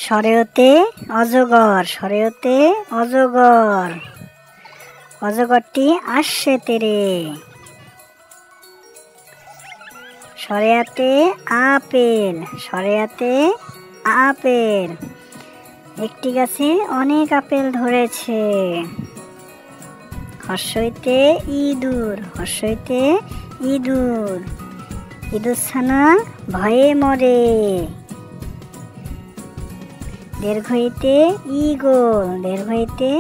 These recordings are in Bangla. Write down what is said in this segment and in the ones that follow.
সরেয়তে অজগর, সরেয়তে অজগর, অজগরটি আসছে তেরে। সরেয়াতে আপেল, সরেয়াতে আপেল, একটি গাছে অনেক আপেল ধরেছে। হর্ষইতে ইঁদুর, হর্ষইতে ইঁদুর, ইঁদুরছানা ভয়ে মরে। দীর্ঘইতে ঈগল, দীর্ঘইতে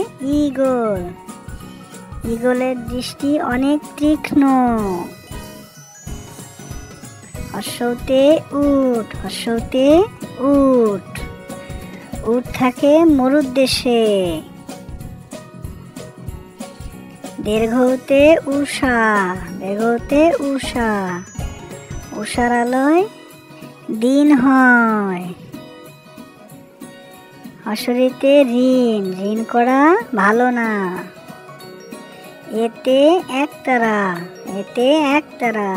ঈগল, ঈগলের দৃষ্টি অনেক তীক্ষ্ণ। হর্ষউতে উট, হর্ষউতে উট, উট থাকে মরুর দেশে। দীর্ঘউতে উষা, দীর্ঘউতে উষা, উষার আলোয় দিন হয়। হর্ষরিতে ঋণ, ঋণ করা ভালো না। এতে একতারা, এতে একতারা,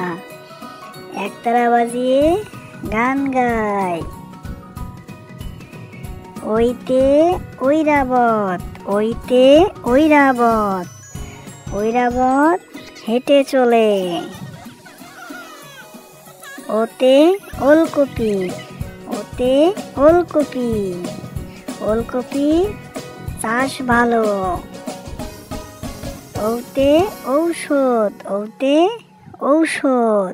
একতারা বাজিয়ে গান গায়। ওইতে ঐরাবত, ওইতে ঐরাবত, ঐরাবত হেঁটে চলে। ওতে ওলকপি, ওতে ওলকপি, ওলকপি চাষ ভালো। ওতে ঔষধ, ওতে ঔষধ,